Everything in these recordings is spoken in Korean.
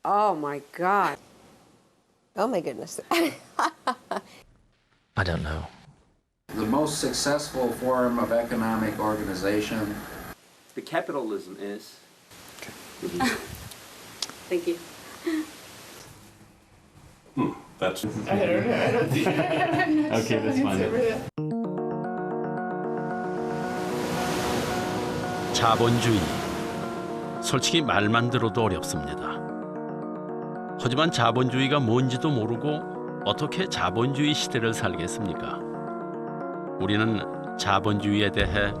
Oh my God. Oh my goodness. I don't know. The most successful form of economic organization. The capitalism is. Thank you. That's. Okay, that's fine. 자본주의. 솔직히 말만 들어도 어렵습니다. 하지만 자본주의가 뭔지도 모르고 어떻게 자본주의 시대를 살겠습니까? 우리는 자본주의에 대해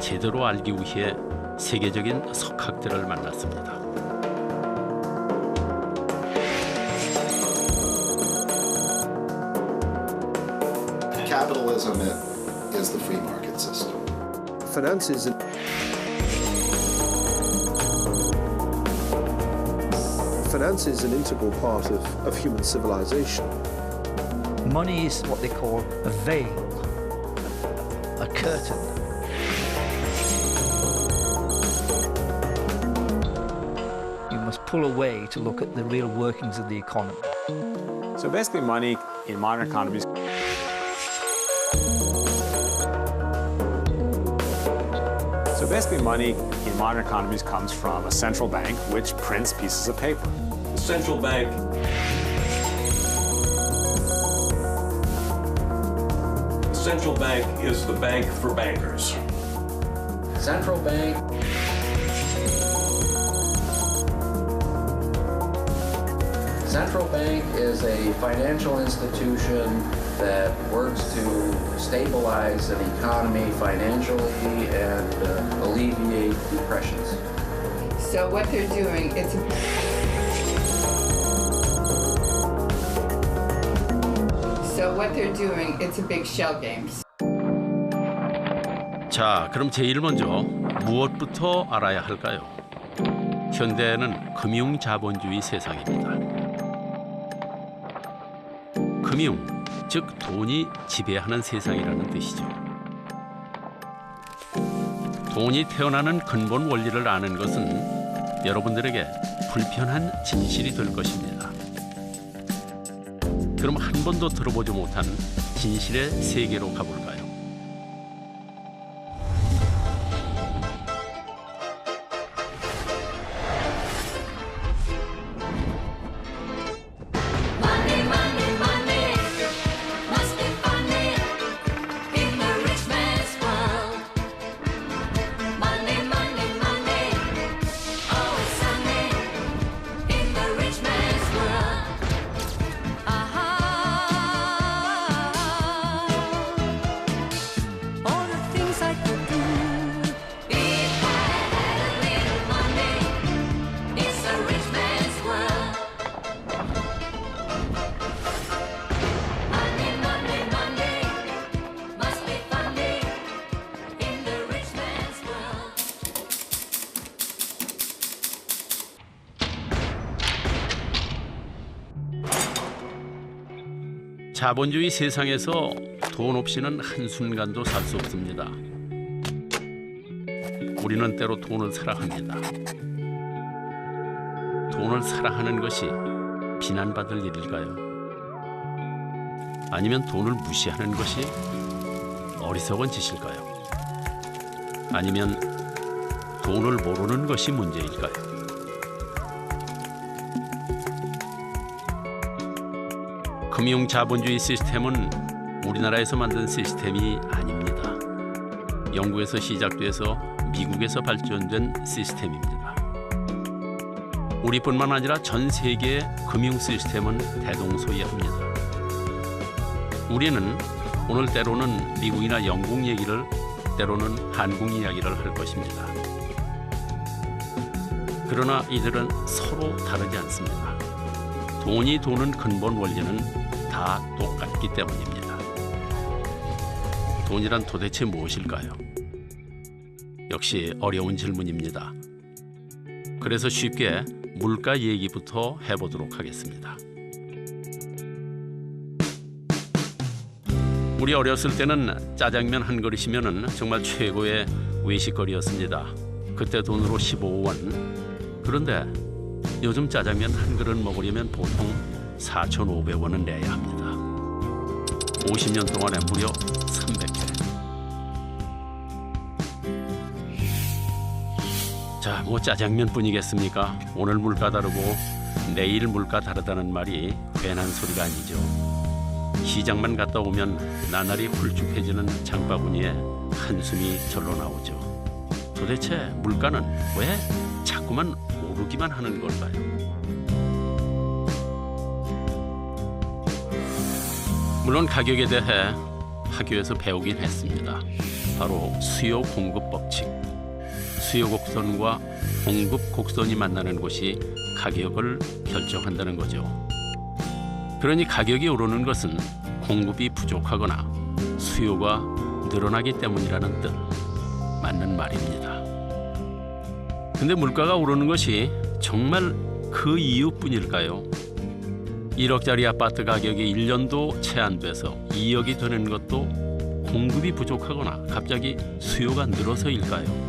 제대로 알기 위해 세계적인 석학들을 만났습니다. Capitalism is the free market system. Finance is an integral part of human civilization. Money is what they call a veil, a curtain. You must pull away to look at the real workings of the economy. So basically money in modern economies comes from a central bank which prints pieces of paper. The central bank. The central bank is the bank for bankers. Central bank. Central bank is a financial institution that works to stabilize an economy financially and alleviate depressions. So what they're doing, it's a big shell game. 자, 그럼 제일 먼저 무엇부터 알아야 할까요? 현대에는 금융 자본주의 세상입니다. 금융, 즉 돈이 지배하는 세상이라는 뜻이죠. 돈이 태어나는 근본 원리를 아는 것은 여러분들에게 불편한 진실이 될 것입니다. 그럼 한 번도 들어보지 못한 진실의 세계로 가볼까요? 자본주의 세상에서 돈 없이는 한순간도 살 수 없습니다. 우리는 때로 돈을 사랑합니다. 돈을 사랑하는 것이 비난받을 일일까요? 아니면 돈을 무시하는 것이 어리석은 짓일까요? 아니면 돈을 모르는 것이 문제일까요? 금융 자본주의 시스템은 우리나라에서 만든 시스템이 아닙니다. 영국에서 시작돼서 미국에서 발전된 시스템입니다. 우리뿐만 아니라 전 세계의 금융 시스템은 대동소이합니다. 우리는 오늘 때로는 미국이나 영국 얘기를, 때로는 한국 이야기를 할 것입니다. 그러나 이들은 서로 다르지 않습니다. 돈이 도는 근본 원리는 다 똑같기 때문입니다. 돈이란 도대체 무엇일까요? 역시 어려운 질문입니다. 그래서 쉽게 물가 얘기부터 해보도록 하겠습니다. 우리 어렸을 때는 짜장면 한 그릇이면 정말 최고의 외식거리였습니다. 그때 돈으로 15원. 그런데 요즘 짜장면 한 그릇 먹으려면 보통 4,500원은 내야 합니다. 50년 동안에 무려 300회. 자, 뭐 짜장면뿐이겠습니까? 오늘 물가 다르고 내일 물가 다르다는 말이 괜한 소리가 아니죠. 시장만 갔다 오면 나날이 훌쭉해지는 장바구니에 한숨이 절로 나오죠. 도대체 물가는 왜 자꾸만 오르기만 하는 걸까요? 물론 가격에 대해 학교에서 배우긴 했습니다. 바로 수요 공급 법칙. 수요 곡선과 공급 곡선이 만나는 곳이 가격을 결정한다는 거죠. 그러니 가격이 오르는 것은 공급이 부족하거나 수요가 늘어나기 때문이라는 뜻. 맞는 말입니다. 근데 물가가 오르는 것이 정말 그 이유뿐일까요? 1억짜리 아파트 가격이 1년도 채 안 돼서 2억이 되는 것도 공급이 부족하거나 갑자기 수요가 늘어서일까요?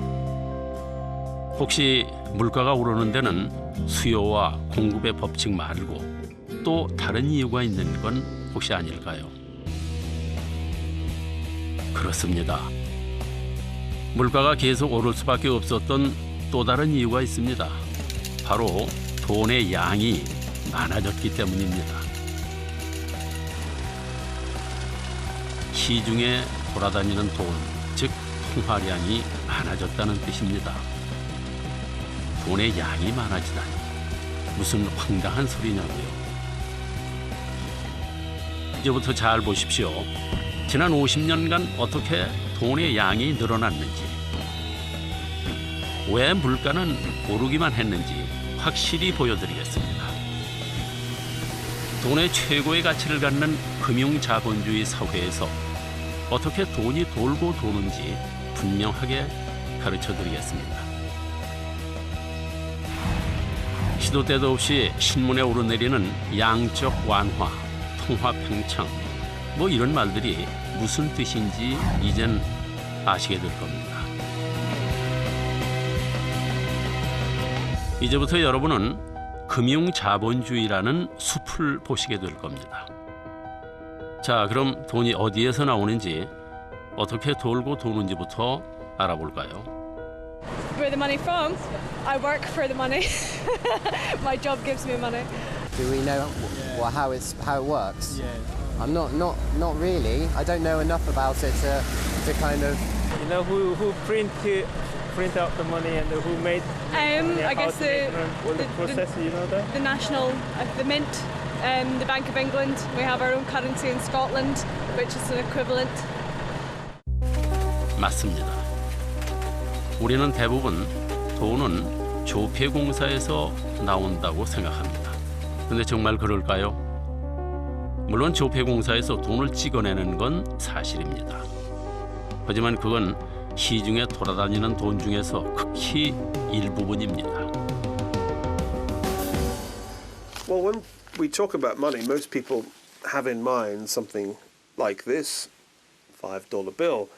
혹시 물가가 오르는 데는 수요와 공급의 법칙 말고 또 다른 이유가 있는 건 혹시 아닐까요? 그렇습니다. 물가가 계속 오를 수밖에 없었던 또 다른 이유가 있습니다. 바로 돈의 양이 많아졌기 때문입니다. 시중에 돌아다니는 돈, 즉 통화량이 많아졌다는 뜻입니다. 돈의 양이 많아지다니 무슨 황당한 소리냐고요. 이제부터 잘 보십시오. 지난 50년간 어떻게 돈의 양이 늘어났는지, 왜 물가는 오르기만 했는지 확실히 보여드리겠습니다. 돈의 최고의 가치를 갖는 금융자본주의 사회에서 어떻게 돈이 돌고 도는지 분명하게 가르쳐드리겠습니다. 시도 때도 없이 신문에 오르내리는 양적 완화, 통화 팽창, 뭐 이런 말들이 무슨 뜻인지 이젠 아시게 될 겁니다. 이제부터 여러분은 금융자본주의라는 숲을 보시게 될 겁니다. 자, 그럼 돈이 어디에서 나오는지, 어떻게 돌고 도는지부터 알아볼까요? Where the money from? I work for the money. My job gives me money. Do we know how it works? I'm not really. I don't know enough about it to kind of. You know who print out the money and who made? I guess the process. You know that? The national, the mint, the Bank of England. We have our own currency in Scotland, which is an equivalent. 맞습니다. 우리는 대부분 돈은 조폐공사에서 나온다고 생각합니다. 근데 정말 그럴까요? 물론 조폐공사에서 돈을 찍어내는 건 사실입니다. 하지만 그건 시중에 돌아다니는 돈 중에서 극히 일부분입니다. Well, when we talk about money, most people have in mind something like this $5 bill,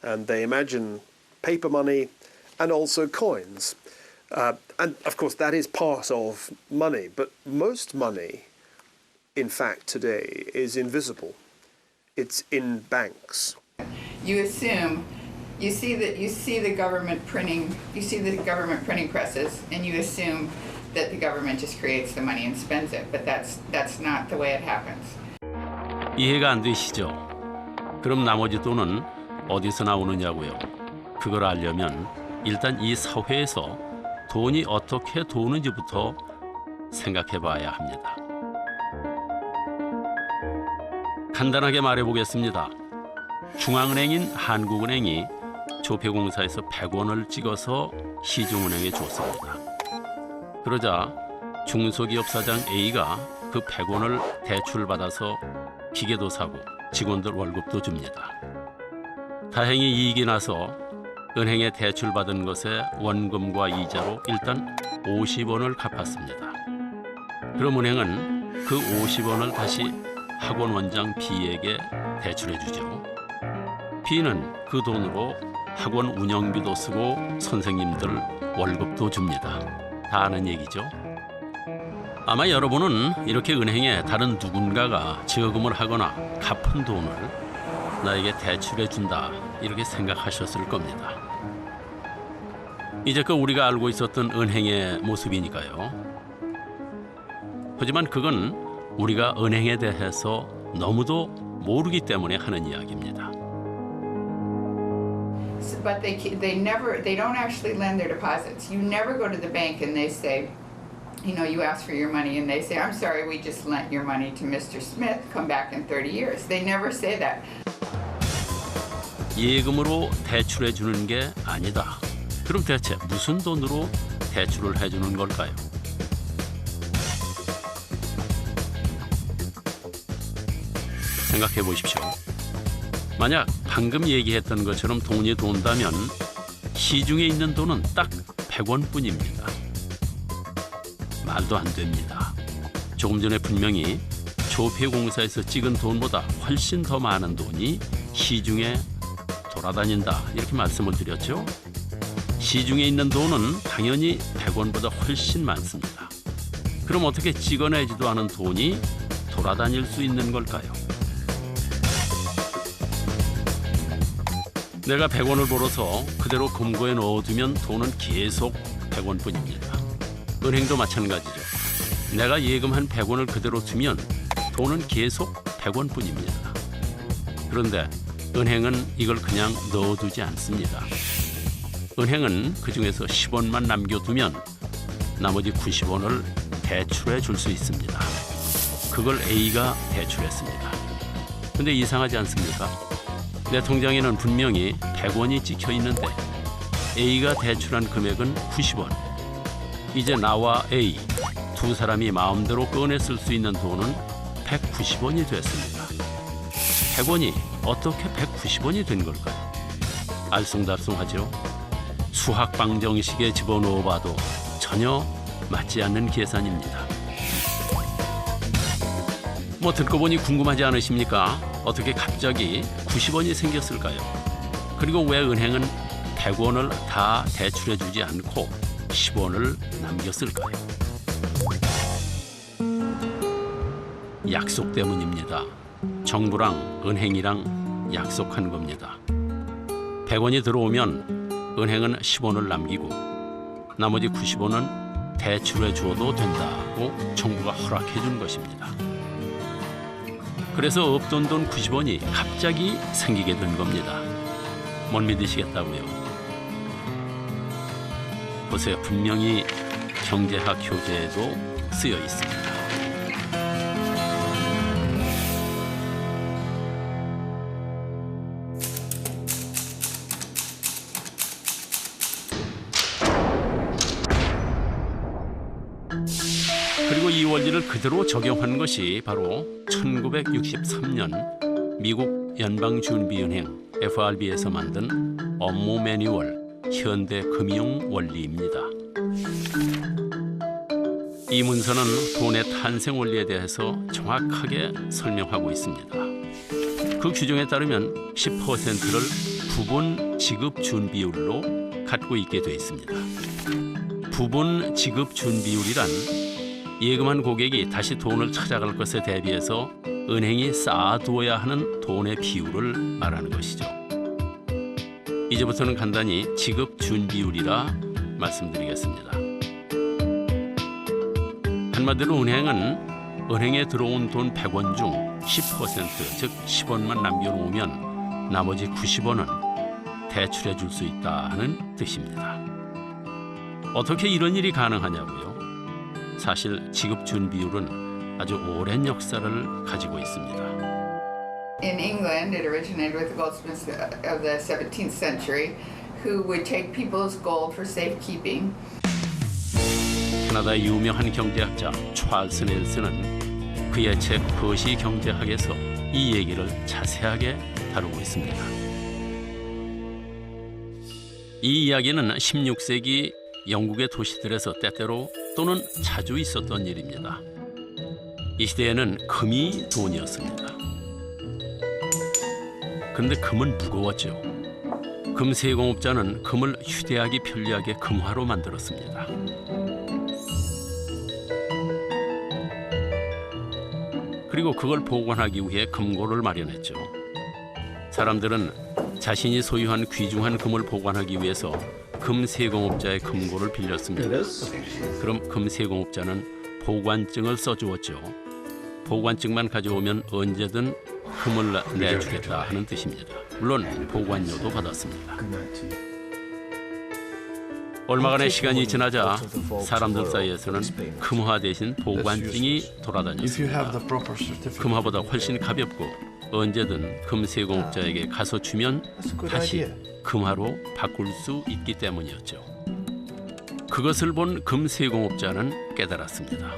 and they imagine paper money and also coins. And of course, that is part of money, but most money, in fact, today is invisible. It's in banks. You assume, you see the government printing presses, and you assume that the government just creates the money and spends it, but that's not the way it happens. 이해가 안 되시죠? 그럼 나머지 돈은 어디서 나오느냐고요? 그걸 알려면 일단 이 사회에서 돈이 어떻게 도는지부터 생각해 봐야 합니다. 간단하게 말해보겠습니다. 중앙은행인 한국은행이 조폐공사에서 100원을 찍어서 시중은행에 줬습니다. 그러자 중소기업 사장 A가 그 100원을 대출받아서 기계도 사고 직원들 월급도 줍니다. 다행히 이익이 나서 은행에 대출받은 것의 원금과 이자로 일단 50원을 갚았습니다. 그럼 은행은 그 50원을 다시 학원 원장 B에게 대출해 주죠. B는 그 돈으로 학원 운영비도 쓰고 선생님들 월급도 줍니다. 다 아는 얘기죠. 아마 여러분은 이렇게 은행에 다른 누군가가 저금을 하거나 갚은 돈을 나에게 대출해 준다 이렇게 생각하셨을 겁니다. 이제껏 우리가 알고 있었던 은행의 모습이니까요. 하지만 그건 우리가 은행에 대해서 너무도 모르기 때문에 하는 이야기입니다. But they don't actually lend their deposits. You never go to the bank and they say, you know, you ask for your money and they say, I'm sorry, we just lent your money to Mr. Smith. Come back in 30 years. They never say that. 예금으로 대출해 주는 게 아니다. 그럼 대체 무슨 돈으로 대출을 해주는 걸까요? 생각해 보십시오. 만약 방금 얘기했던 것처럼 돈이 돈다면 시중에 있는 돈은 딱 100원뿐입니다. 말도 안 됩니다. 조금 전에 분명히 조폐공사에서 찍은 돈보다 훨씬 더 많은 돈이 시중에 돌아다닌다 이렇게 말씀을 드렸죠. 시중에 있는 돈은 당연히 100원보다 훨씬 많습니다. 그럼 어떻게 찍어내지도 않은 돈이 돌아다닐 수 있는 걸까요? 내가 100원을 벌어서 그대로 금고에 넣어두면 돈은 계속 100원뿐입니다. 은행도 마찬가지죠. 내가 예금한 100원을 그대로 두면 돈은 계속 100원뿐입니다. 그런데 은행은 이걸 그냥 넣어두지 않습니다. 은행은 그중에서 10원만 남겨두면 나머지 90원을 대출해 줄 수 있습니다. 그걸 A가 대출했습니다. 근데 이상하지 않습니까? 내 통장에는 분명히 100원이 찍혀 있는데 A가 대출한 금액은 90원. 이제 나와 A 두 사람이 마음대로 꺼내 쓸 수 있는 돈은 190원이 됐습니다. 100원이 어떻게 190원이 된 걸까요? 알쏭달쏭하죠? 수학방 정식에 집어넣어봐도 전혀 맞지 않는 계산입니다. 뭐 듣고 보니 궁금하지 않으십니까? 어떻게 갑자기 90원이 생겼을까요? 그리고 왜 은행은 100원을 다 대출해주지 않고 10원을 남겼을까요? 약속 때문입니다. 정부랑 은행이랑 약속한 겁니다. 100원이 들어오면 은행은 10원을 남기고 나머지 90원은 대출해 주어도 된다고 정부가 허락해 준 것입니다. 그래서 없던 돈 90원이 갑자기 생기게 된 겁니다. 못 믿으시겠다고요? 보세요. 분명히 경제학 교재에도 쓰여 있습니다. 그리고 이 원리를 그대로 적용한 것이 바로 1963년 미국 연방준비은행 FRB에서 만든 업무 매뉴얼 현대금융 원리입니다. 이 문서는 돈의 탄생 원리에 대해서 정확하게 설명하고 있습니다. 그 규정에 따르면 10%를 부분 지급 준비율로 갖고 있게 돼 있습니다. 부분 지급 준비율이란 예금한 고객이 다시 돈을 찾아갈 것에 대비해서 은행이 쌓아두어야 하는 돈의 비율을 말하는 것이죠. 이제부터는 간단히 지급 준비율이라 말씀드리겠습니다. 한마디로 은행은 은행에 들어온 돈 100원 중 10%, 즉 10원만 남겨놓으면 나머지 90원은 대출해 줄 수 있다는 뜻입니다. 어떻게 이런 일이 가능하냐고요? 사실 지급 준비율은 아주 오랜 역사를 가지고 있습니다. In England, it originated with the goldsmiths of the 17th century, who would take people's gold for safekeeping. 캐나다의 유명한 경제학자 찰스 넬슨은 그의 책 거시 경제학에서 이 얘기를 자세하게 다루고 있습니다. 이 이야기는 16세기 영국의 도시들에서 때때로 또는 자주 있었던 일입니다. 이 시대에는 금이 돈이었습니다. 그런데 금은 무거웠죠. 금 세공업자는 금을 휴대하기 편리하게 금화로 만들었습니다. 그리고 그걸 보관하기 위해 금고를 마련했죠. 사람들은 자신이 소유한 귀중한 금을 보관하기 위해서 금 세공업자의 금고를 빌렸습니다. 그럼 금 세공업자는 보관증을 써주었죠. 보관증만 가져오면 언제든 금을 내주겠다 하는 뜻입니다. 물론 보관료도 받았습니다. 얼마간의 시간이 지나자 사람들 사이에서는 금화 대신 보관증이 돌아다녔습니다. 금화보다 훨씬 가볍고 언제든 금 세공업자에게 가서 주면 다시 금화로 바꿀 수 있기 때문이었죠. 그것을 본 금 세공업자는 깨달았습니다.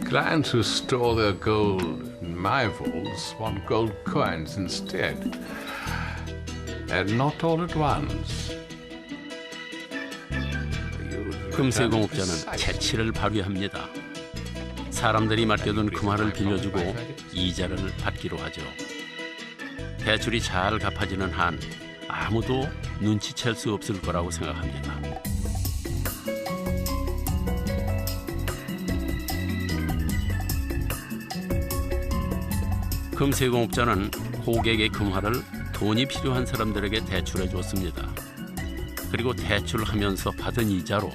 Clients who store their gold in my vaults want gold coins instead, and not all at once. 금 세공업자는 재치를 발휘합니다. 사람들이 맡겨둔 금화를 빌려주고 이자를 받기로 하죠. 대출이 잘 갚아지는 한 아무도 눈치챌 수 없을 거라고 생각합니다. 금 세공업자는 고객의 금화를 돈이 필요한 사람들에게 대출해 줬습니다. 그리고 대출하면서 받은 이자로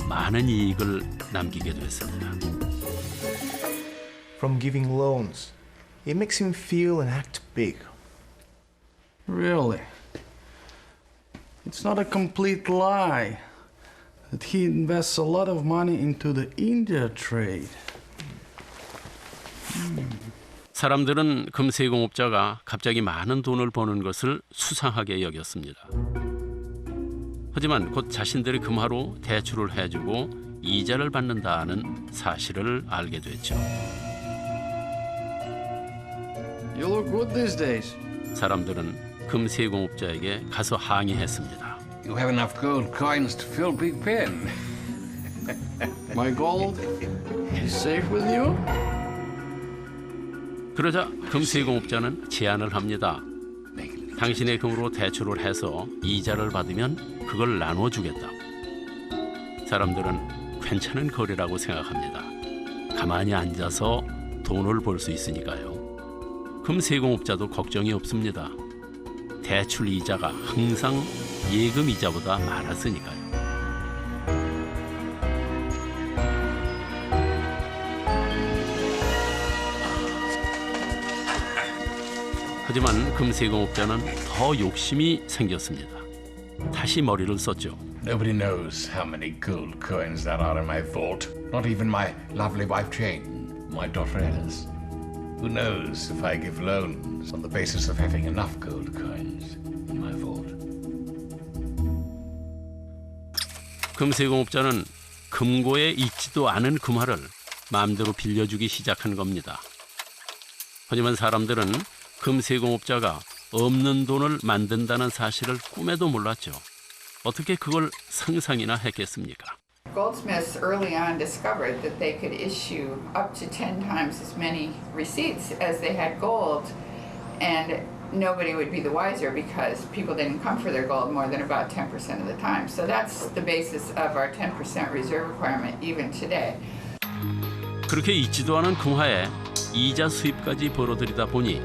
많은 이익을 남기게 됐습니다. From giving loans, it makes him feel and act big. Really? It's not a complete lie that he invests a lot of money into the India trade. 사람들은 금 세공업자가 갑자기 많은 돈을 버는 것을 수상하게 여겼습니다. 하지만 곧 자신들의 금화로 대출을 해주고 이자를 받는다는 사실을 알게 됐죠. You look good these days. 사람들은 금 세공업자에게 가서 항의했습니다. You have enough gold coins to fill Big Ben. My gold is safe with you? 그러자 금 세공업자는 제안을 합니다. 당신의 금으로 대출을 해서 이자를 받으면 그걸 나눠주겠다. 사람들은 괜찮은 거래라고 생각합니다. 가만히 앉아서 돈을 벌 수 있으니까요. 금 세공업자도 걱정이 없습니다. 대출 이자가 항상 예금 이자보다 많았으니까요. 하지만 금 세공업자는 더 욕심이 생겼습니다. 다시 머리를 썼죠. Nobody knows how many gold coins there are in my vault. Not even my lovely wife Jane, my daughter Alice. Who knows if I give loans on the basis of having enough gold coins in my vault. 금 세공업자는 금고에 있지도 않은 금화를 마음대로 빌려주기 시작한 겁니다. 하지만 사람들은 금 세공업자가 없는 돈을 만든다는 사실을 꿈에도 몰랐죠. 어떻게 그걸 상상이나 했겠습니까? Goldsmiths early on discovered that they could issue up to 10 times as many receipts as they had gold, and nobody would be the wiser because people didn't come for their gold more than about 10% of the time. So that's the basis of our 10% reserve requirement even today. 그렇게 있지도 않은 금화에 이자 수입까지 벌어들이다 보니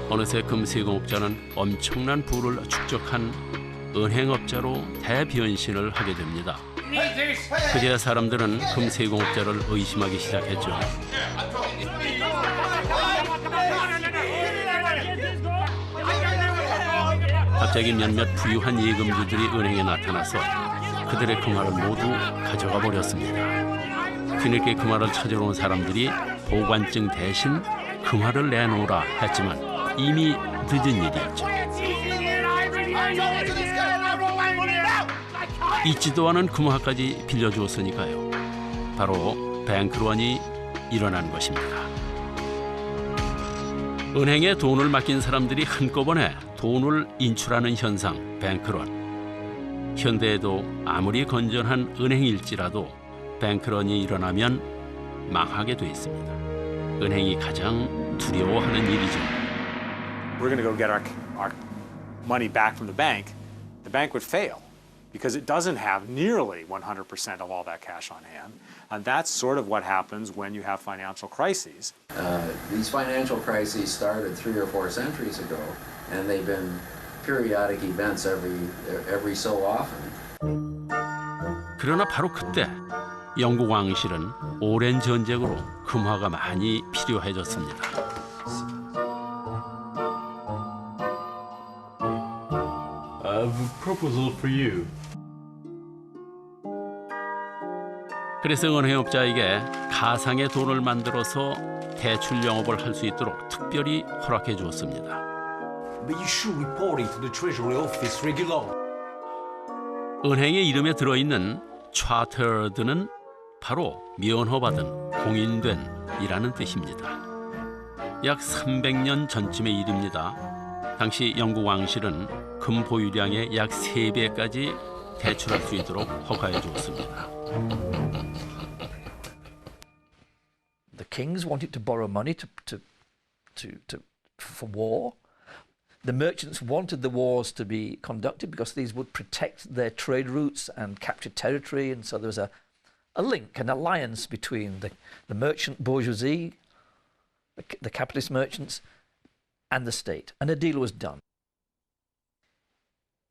어느새 금 세공업자는 엄청난 부를 축적한 은행업자로 대변신을 하게 됩니다. 그제야 사람들은 금 세공업자를 의심하기 시작했죠. 갑자기 몇몇 부유한 예금주들이 은행에 나타나서 그들의 금화를 모두 가져가 버렸습니다. 뒤늦게 금화를 찾으러 온 사람들이 보관증 대신 금화를 내놓으라 했지만 이미 늦은 일이었죠. 있지도 않은 금화까지 빌려주었으니까요. 바로 뱅크런이 일어난 것입니다. 은행에 돈을 맡긴 사람들이 한꺼번에 돈을 인출하는 현상, 뱅크런. 현대에도 아무리 건전한 은행일지라도 뱅크런이 일어나면 망하게 돼 있습니다. 은행이 가장 두려워하는 일이죠. We're going to go get our money back from the bank would fail because it doesn't have nearly 100% of all that cash on hand. And that's sort of what happens when you have financial crises. These financial crises started 3 or 4 centuries ago, and they've been periodic events every so often. 그러나 바로 그때 영국 왕실은 오랜 전쟁으로 금화가 많이 필요해졌습니다. I have a proposal for you. 그래서 은행업자에게 가상의 돈을 만들어서 대출 영업을 할 수 있도록 특별히 허락해 주었습니다. But you should report it to the Treasury Office regularly. 은행의 이름에 들어있는 chartered는 바로 면허받은, 공인된이라는 뜻입니다. 약 300년 전쯤의 일입니다. 당시 영국 왕실은 금 보유량의 약 3배까지 대출할 수 있도록 허가해 주었습니다. The kings wanted to borrow money for war. The merchants wanted the wars to be conducted because these would protect their trade routes and capture territory, and so there was a link, an alliance between the merchant bourgeoisie, the capitalist merchants, and the state, and a deal was done.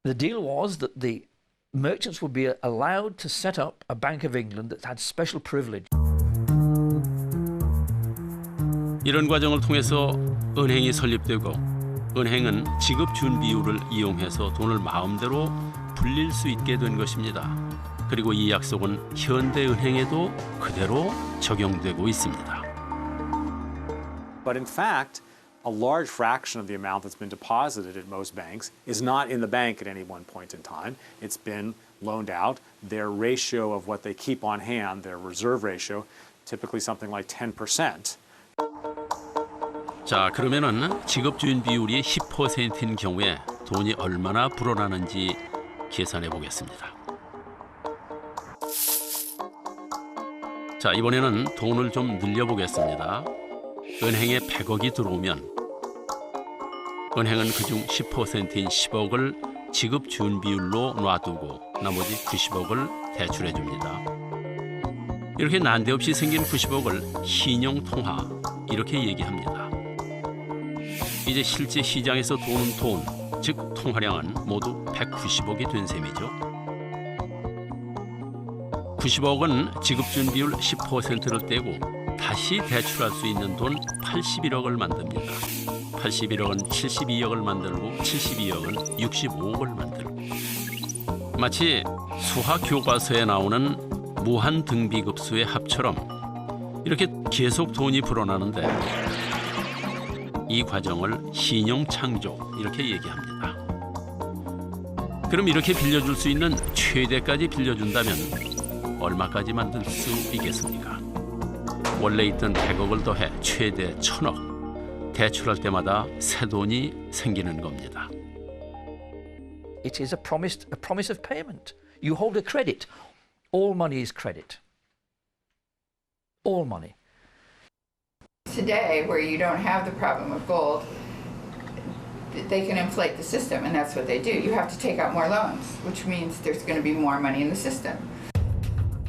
The deal was that the merchants would be allowed to set up a Bank of England that had special privilege. 이런 과정을 통해서 은행이 설립되고 은행은 지급 준비율을 이용해서 돈을 마음대로 불릴 수 있게 된 것입니다. 그리고 이 약속은 현대은행에도 그대로 적용되고 있습니다. But in fact, a large fraction of the amount that's been deposited at most banks is not in the bank at any one point in time. It's been loaned out. Their ratio of what they keep on hand, their reserve ratio, typically something like 10%. 자, 그러면은 지급 준비율이 10%인 경우에 돈이 얼마나 불어나는지 계산해 보겠습니다. 자, 이번에는 돈을 좀 늘려 보겠습니다. 은행에 100억이 들어오면 은행은 그중 10%인 10억을 지급 준비율로 놔두고 나머지 90억을 대출해 줍니다. 이렇게 난데없이 생긴 90억을 신용통화 이렇게 얘기합니다. 이제 실제 시장에서 도는 돈, 즉 통화량은 모두 190억이 된 셈이죠. 90억은 지급준비율 10%를 떼고 다시 대출할 수 있는 돈 81억을 만듭니다. 81억은 72억을 만들고 72억은 65억을 만들고 마치 수학 교과서에 나오는 무한 등비급수의 합처럼 이렇게 계속 돈이 불어나는데 이 과정을 신용창조 이렇게 얘기합니다. 그럼 이렇게 빌려줄 수 있는 최대까지 빌려준다면 얼마까지 만들 수 있겠습니까? 원래 있던 100억을 더해 최대 1000억. 대출할 때마다 새 돈이 생기는 겁니다. It is a promise of payment. You hold a credit. All money is credit. All money. Today, where you don't have the problem of gold, they can inflate the system, and that's what they do. You have to take out more loans, which means there's going to be more money in the system.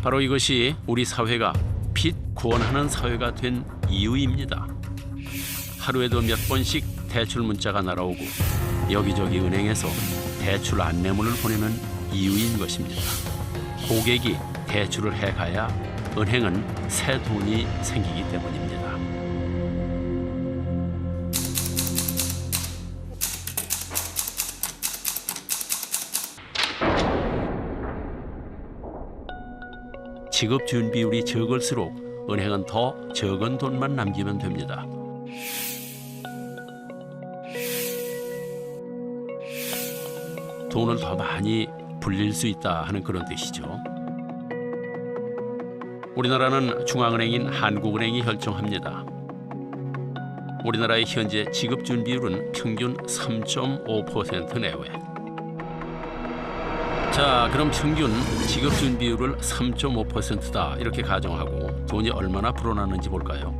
바로 이것이 우리 사회가 빚 구원하는 사회가 된 이유입니다. 하루에도 몇 번씩 대출 문자가 날아오고 여기저기 은행에서 대출 안내문을 보내는 이유인 것입니다. 고객이 대출을 해가야 은행은 새 돈이 생기기 때문입니다. 지급 준비율이 적을수록 은행은 더 적은 돈만 남기면 됩니다. 돈을 더 많이 불릴 수 있다 하는 그런 뜻이죠. 우리나라는 중앙은행인 한국은행이 결정합니다. 우리나라의 현재 지급 준비율은 평균 3.5% 내외. 자, 그럼 평균 지급 준비율을 3.5%다 이렇게 가정하고 돈이 얼마나 불어나는지 볼까요?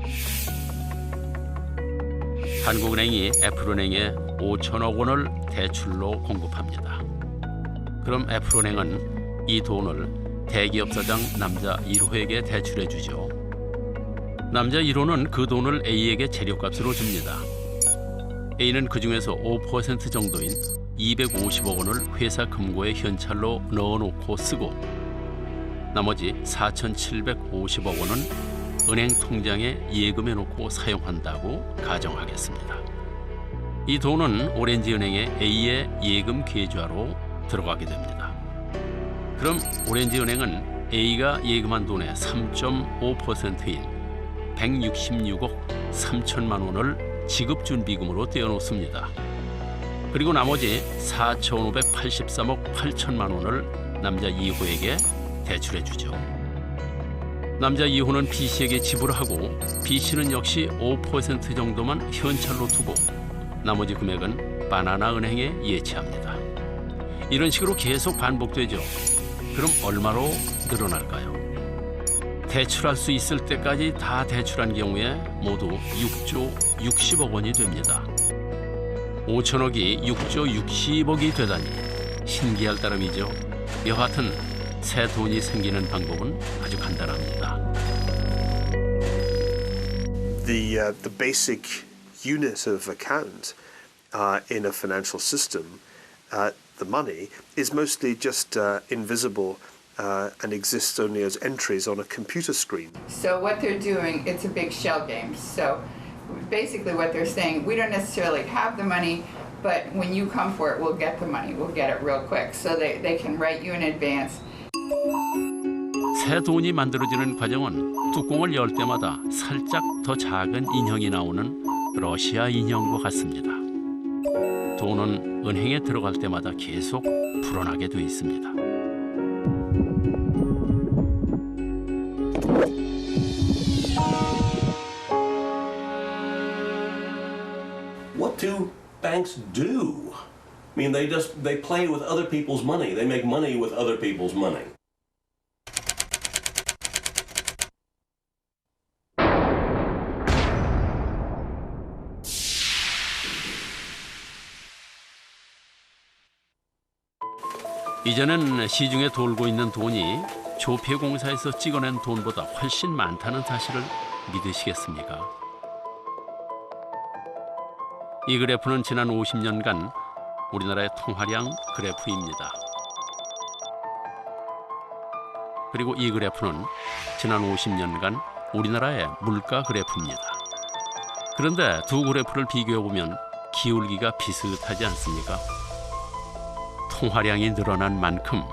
한국은행이 애플은행에 5천억 원을 대출로 공급합니다. 그럼 애플은행은 이 돈을 대기업 사장 남자 1호에게 대출해 주죠. 남자 1호는 그 돈을 A에게 재료값으로 줍니다. A는 그중에서 5% 정도인 250억 원을 회사 금고에 현찰로 넣어놓고 쓰고 나머지 4,750억 원은 은행 통장에 예금해놓고 사용한다고 가정하겠습니다. 이 돈은 오렌지은행의 A의 예금 계좌로 들어가게 됩니다. 그럼 오렌지은행은 A가 예금한 돈의 3.5%인 166억 3천만 원을 지급준비금으로 떼어놓습니다. 그리고 나머지 4,583억 8천만 원을 남자 2호에게 대출해주죠. 남자 2호는 B씨에게 지불하고 B씨는 역시 5% 정도만 현찰로 두고 나머지 금액은 바나나 은행에 예치합니다. 이런 식으로 계속 반복되죠. 그럼 얼마로 늘어날까요? 대출할 수 있을 때까지 다 대출한 경우에 모두 6조 60억 원이 됩니다. 5천억이 6조 60억이 되다니 신기할 따름이죠. 여하튼 새 돈이 생기는 방법은 아주 간단합니다. The basic unit of account in a financial system, the money, is mostly just invisible and exists only as entries on a computer screen. So what they're doing, it's a big shell game. So basically what they're saying, we don't necessarily have the money, but when you come for it, we'll get the money. We'll get it real quick. So they can write you in advance. 새 돈이 만들어지는 과정은 뚜껑을 열 때마다 살짝 더 작은 인형이 나오는 러시아 인형과 같습니다. 돈은 은행에 들어갈 때마다 계속 불어나게 돼 있습니다. What do banks do? I mean, they play with other people's money. They make money with other people's money. 이제는 시중에 돌고 있는 돈이 조폐공사에서 찍어낸 돈보다 훨씬 많다는 사실을 믿으시겠습니까? 이 그래프는 지난 50년간 우리나라의 통화량 그래프입니다. 그리고 이 그래프는 지난 50년간 우리나라의 물가 그래프입니다. 그런데 두 그래프를 비교해보면 기울기가 비슷하지 않습니까? 통화량이 늘어난 만큼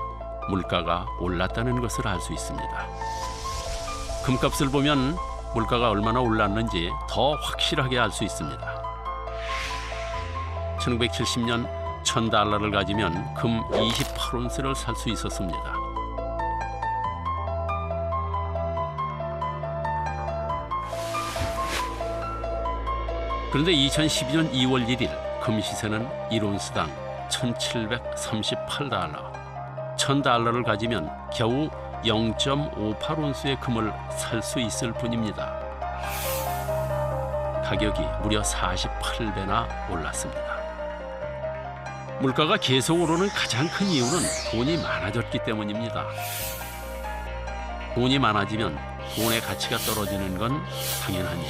물가가 올랐다는 것을 알 수 있습니다. 금값을 보면 물가가 얼마나 올랐는지 더 확실하게 알 수 있습니다. 1970년 1,000달러를 가지면 금 28온스를 살 수 있었습니다. 그런데 2012년 2월 1일 금 시세는 1온스당 1,738달러. 1,000달러를 가지면 겨우 0.58온스의 금을 살 수 있을 뿐입니다. 가격이 무려 48배나 올랐습니다. 물가가 계속 오르는 가장 큰 이유는 돈이 많아졌기 때문입니다. 돈이 많아지면 돈의 가치가 떨어지는 건 당연한 일.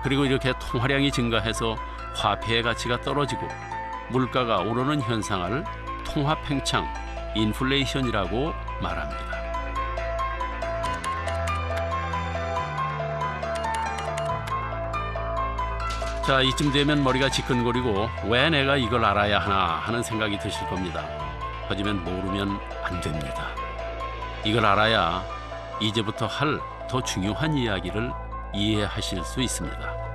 그리고 이렇게 통화량이 증가해서 화폐의 가치가 떨어지고 물가가 오르는 현상을 통화팽창, 인플레이션이라고 말합니다. 자, 이쯤 되면 머리가 지끈거리고 왜 내가 이걸 알아야 하나 하는 생각이 드실 겁니다. 하지만 모르면 안 됩니다. 이걸 알아야 이제부터 할 더 중요한 이야기를 이해하실 수 있습니다.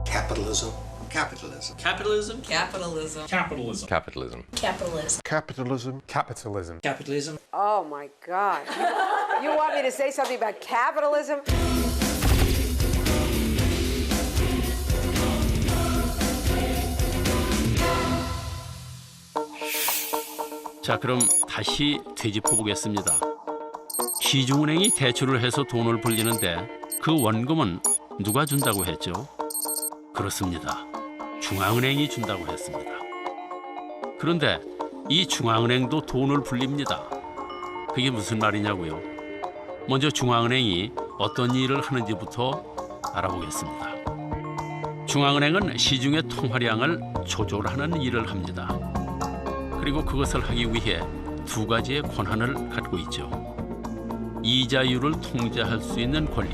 Capitalism. Capitalism. Capitalism. Capitalism. Capitalism. Capitalism. Capitalism. Capitalism. Capitalism. Capitalism. Oh my God. You want me to say something about capitalism? 자, 그럼 다시 되짚어 보겠습니다. 시중은행이 대출을 해서 돈을 불리는데 그 원금은 누가 준다고 했죠? 그렇습니다. 중앙은행이 준다고 했습니다. 그런데 이 중앙은행도 돈을 불립니다. 그게 무슨 말이냐고요? 먼저 중앙은행이 어떤 일을 하는지부터 알아보겠습니다. 중앙은행은 시중의 통화량을 조절하는 일을 합니다. 그리고 그것을 하기 위해 두 가지의 권한을 갖고 있죠. 이자율을 통제할 수 있는 권리,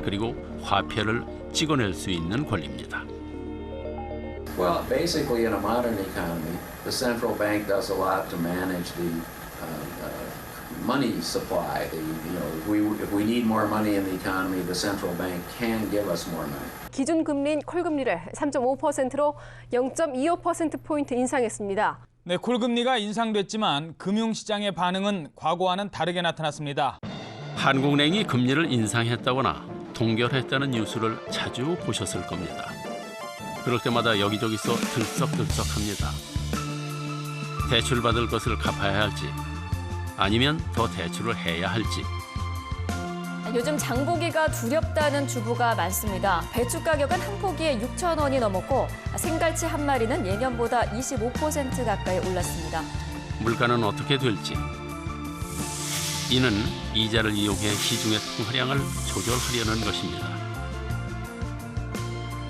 그리고 화폐를 찍어낼 수 있는 권리입니다. Well, basically in a modern economy, the central bank does a lot to manage the money supply. If we need more money in the economy, the central bank can give us more money. 기준금리인 콜금리를 3.5%로 0.25%포인트 인상했습니다. 네, 콜금리가 인상됐지만 금융시장의 반응은 과거와는 다르게 나타났습니다. 한국은행이 금리를 인상했다거나 동결했다는 뉴스를 자주 보셨을 겁니다. 그럴 때마다 여기저기서 들썩들썩합니다. 대출받을 것을 갚아야 할지 아니면 더 대출을 해야 할지. 요즘 장보기가 두렵다는 주부가 많습니다. 배추 가격은 한 포기에 6,000원이 넘었고 생갈치 한 마리는 예년보다 25% 가까이 올랐습니다. 물가는 어떻게 될지. 이는 이자를 이용해 시중의 통화량을 조절하려는 것입니다.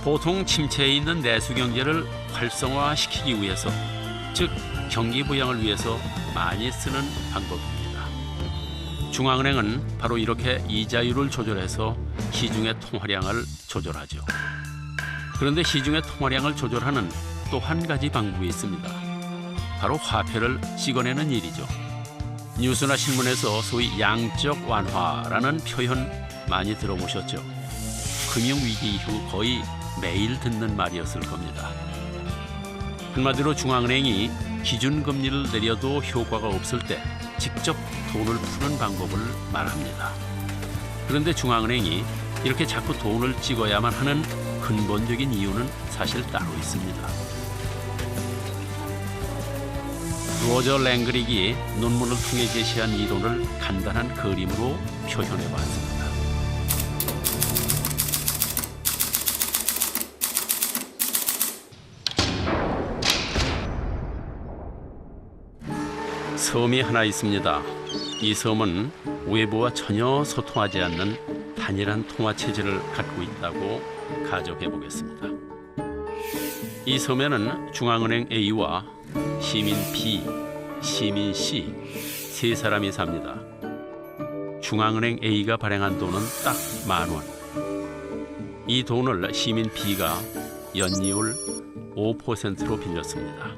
보통 침체에 있는 내수 경제를 활성화시키기 위해서, 즉 경기 부양을 위해서 많이 쓰는 방법입니다. 중앙은행은 바로 이렇게 이자율을 조절해서 시중의 통화량을 조절하죠. 그런데 시중의 통화량을 조절하는 또 한 가지 방법이 있습니다. 바로 화폐를 찍어내는 일이죠. 뉴스나 신문에서 소위 양적 완화라는 표현 많이 들어보셨죠? 금융위기 이후 거의 매일 듣는 말이었을 겁니다. 한마디로 중앙은행이 기준금리를 내려도 효과가 없을 때 직접 돈을 푸는 방법을 말합니다. 그런데 중앙은행이 이렇게 자꾸 돈을 찍어야만 하는 근본적인 이유는 사실 따로 있습니다. 로저 랭그릭이 논문을 통해 제시한 이론을 간단한 그림으로 표현해 봤습니다. 섬이 하나 있습니다. 이 섬은 외부와 전혀 소통하지 않는 단일한 통화 체제를 갖고 있다고 가정해 보겠습니다. 이 섬에는 중앙은행 A와 시민 B, 시민 C 세 사람이 삽니다. 중앙은행 A가 발행한 돈은 딱 10,000원. 이 돈을 시민 B가 연이율 5%로 빌렸습니다.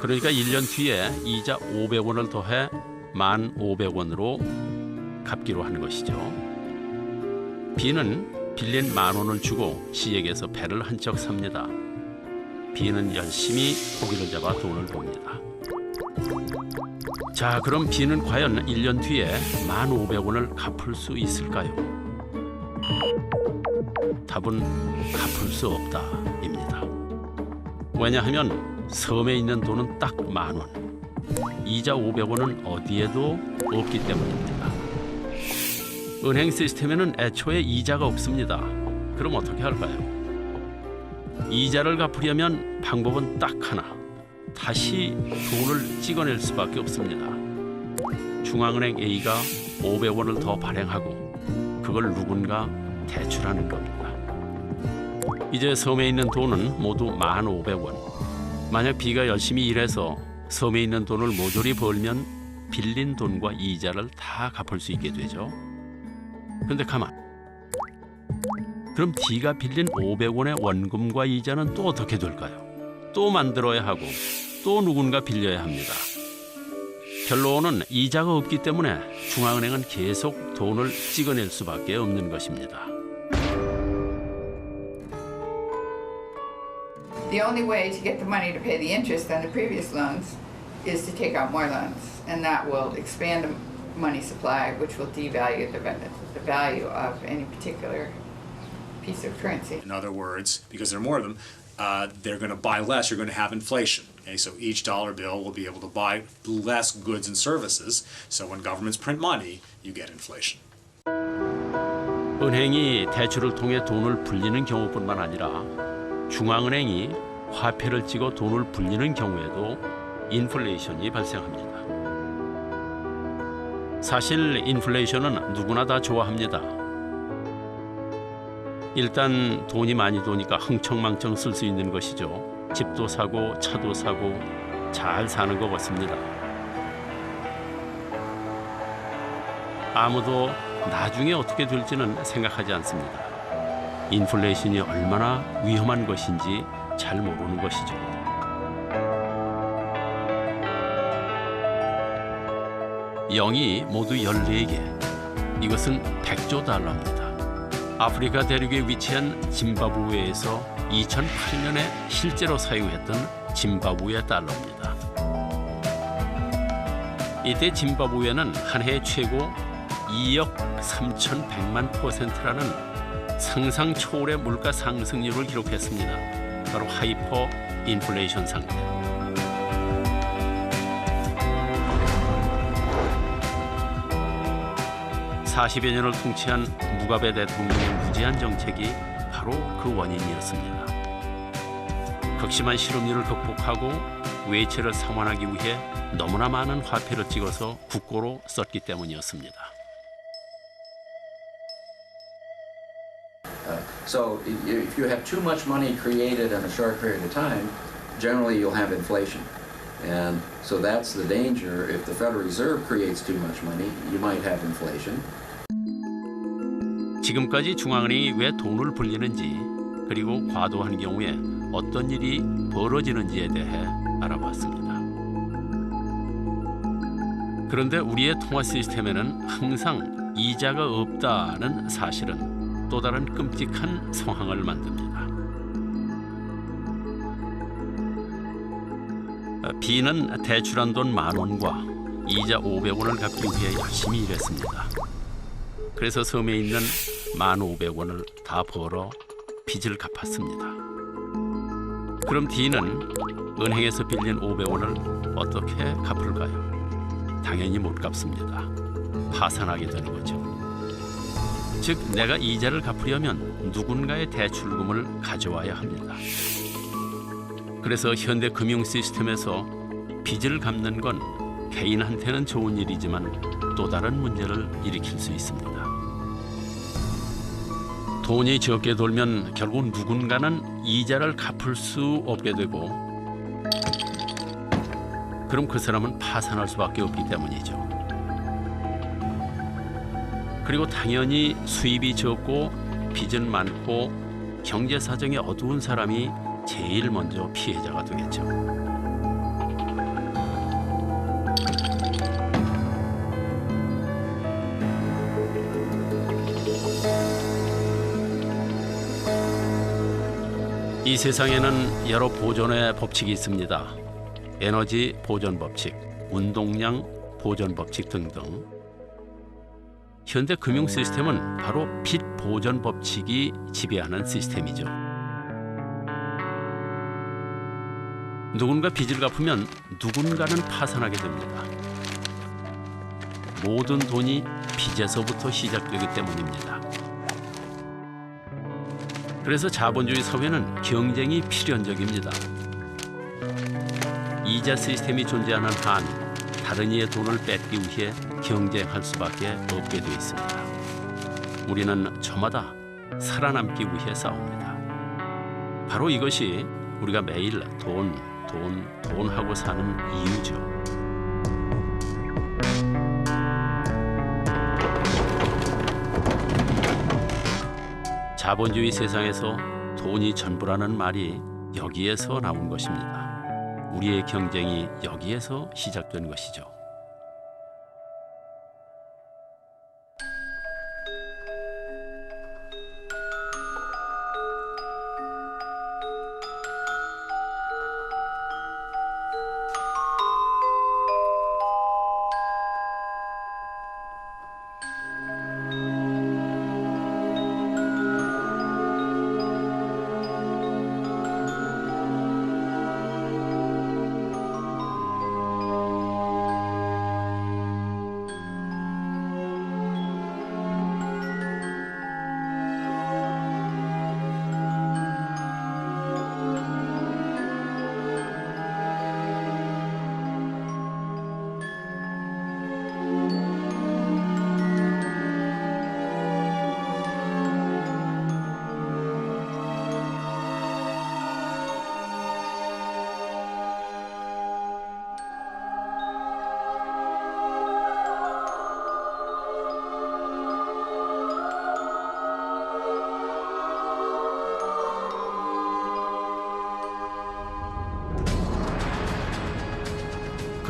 그러니까 1년 뒤에 이자 500원을 더해 1,500원으로 갚기로 한 것이죠. B는 빌린 10,000원을 주고 C에게서 배를 한 척 삽니다. B는 열심히 고기를 잡아 돈을 봅니다. 자, 그럼 B는 과연 1년 뒤에 1,500원을 갚을 수 있을까요? 답은 갚을 수 없다입니다. 왜냐하면 섬에 있는 돈은 딱 10,000원. 이자 500원은 어디에도 없기 때문입니다. 은행 시스템에는 애초에 이자가 없습니다. 그럼 어떻게 할까요? 이자를 갚으려면 방법은 딱 하나. 다시 돈을 찍어낼 수밖에 없습니다. 중앙은행 A가 500원을 더 발행하고 그걸 누군가 대출하는 겁니다. 이제 섬에 있는 돈은 모두 1,500원. 만약 B가 열심히 일해서 섬에 있는 돈을 모조리 벌면 빌린 돈과 이자를 다 갚을 수 있게 되죠. 그런데 가만. 그럼 D가 빌린 500원의 원금과 이자는 또 어떻게 될까요? 또 만들어야 하고 또 누군가 빌려야 합니다. 결론은 이자가 없기 때문에 중앙은행은 계속 돈을 찍어낼 수밖에 없는 것입니다. The only way to get the money to pay the interest on the previous loans is to take out more loans, and that will expand the money supply, which will devalue the value of any particular piece of currency. In other words, because there are more of them, they're going to buy less. You're going to have inflation. Okay, so each dollar bill will be able to buy less goods and services. So when governments print money, you get inflation. 은행이 대출을 통해 돈을 불리는 경우뿐만 아니라 중앙은행이 화폐를 찍어 돈을 불리는 경우에도 인플레이션이 발생합니다. 사실 인플레이션은 누구나 다 좋아합니다. 일단 돈이 많이 도니까 흥청망청 쓸 수 있는 것이죠. 집도 사고 차도 사고 잘 사는 것 같습니다. 아무도 나중에 어떻게 될지는 생각하지 않습니다. 인플레이션이 얼마나 위험한 것인지 잘 모르는 것이죠. 영이 모두 14개. 이것은 100조 달러입니다. 아프리카 대륙에 위치한 짐바브웨에서 2008년에 실제로 사용했던 짐바브웨 달러입니다. 이때 짐바브웨는 한 해 최고 2억 3,100만 %라는 상상 초월의 물가 상승률을 기록했습니다. 바로 하이퍼 인플레이션 상태. (40여 년을) 통치한 무가베 대통령의 무제한 정책이 바로 그 원인이었습니다. 극심한 실업률을 극복하고 외채를 상환하기 위해 너무나 많은 화폐를 찍어서 국고로 썼기 때문이었습니다. So if you have too much money created in a short period of time, generally you'll have inflation. And so that's the danger. If the Federal Reserve creates too much money, you might have inflation. 지금까지 중앙은행이 왜 돈을 불리는지 그리고 과도한 경우에 어떤 일이 벌어지는지에 대해 알아봤습니다. 그런데 우리의 통화 시스템에는 항상 이자가 없다는 사실은 또 다른 끔찍한 상황을 만듭니다. B는 대출한 돈 10,000원과 이자 500원을 갚기 위해 열심히 일했습니다. 그래서 섬에 있는 1,500원을 다 벌어 빚을 갚았습니다. 그럼 D는 은행에서 빌린 500원을 어떻게 갚을까요? 당연히 못 갚습니다. 파산하게 되는 거죠. 즉, 내가 이자를 갚으려면 누군가의 대출금을 가져와야 합니다. 그래서 현대 금융 시스템에서 빚을 갚는 건 개인한테는 좋은 일이지만 또 다른 문제를 일으킬 수 있습니다. 돈이 적게 돌면 결국 누군가는 이자를 갚을 수 없게 되고 그럼 그 사람은 파산할 수밖에 없기 때문이죠. 그리고 당연히 수입이 적고 빚은 많고 경제 사정이 어두운 사람이 제일 먼저 피해자가 되겠죠. 이 세상에는 여러 보존의 법칙이 있습니다. 에너지 보존 법칙, 운동량 보존 법칙 등등. 현대 금융 시스템은 바로 빚 보존 법칙이 지배하는 시스템이죠. 누군가 빚을 갚으면 누군가는 파산하게 됩니다. 모든 돈이 빚에서부터 시작되기 때문입니다. 그래서 자본주의 사회는 경쟁이 필연적입니다. 이자 시스템이 존재하는 한 다른 이의 돈을 뺏기 위해 경쟁할 수밖에 없게 되어 있습니다. 우리는 저마다 살아남기 위해 싸웁니다. 바로 이것이 우리가 매일 돈 하고 사는 이유죠. 자본주의 세상에서 돈이 전부라는 말이 여기에서 나온 것입니다. 우리의 경쟁이 여기에서 시작된 것이죠.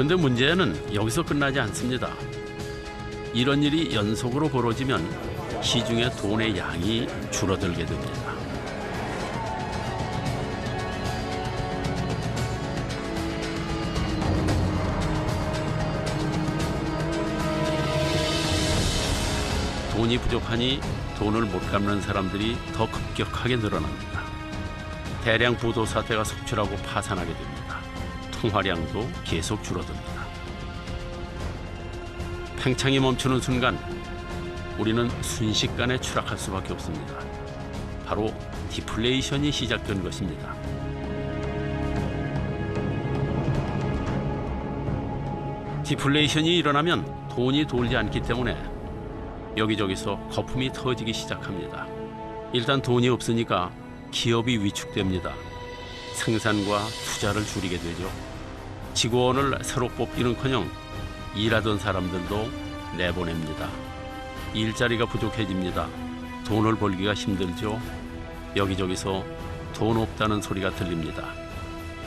근데 문제는 여기서 끝나지 않습니다. 이런 일이 연속으로 벌어지면 시중에 돈의 양이 줄어들게 됩니다. 돈이 부족하니 돈을 못 갚는 사람들이 더 급격하게 늘어납니다. 대량 부도 사태가 속출하고 파산하게 됩니다. 통화량도 계속 줄어듭니다. 팽창이 멈추는 순간 우리는 순식간에 추락할 수밖에 없습니다. 바로 디플레이션이 시작된 것입니다. 디플레이션이 일어나면 돈이 돌지 않기 때문에 여기저기서 거품이 터지기 시작합니다. 일단 돈이 없으니까 기업이 위축됩니다. 생산과 투자를 줄이게 되죠. 직원을 새로 뽑기는커녕 일하던 사람들도 내보냅니다. 일자리가 부족해집니다. 돈을 벌기가 힘들죠. 여기저기서 돈 없다는 소리가 들립니다.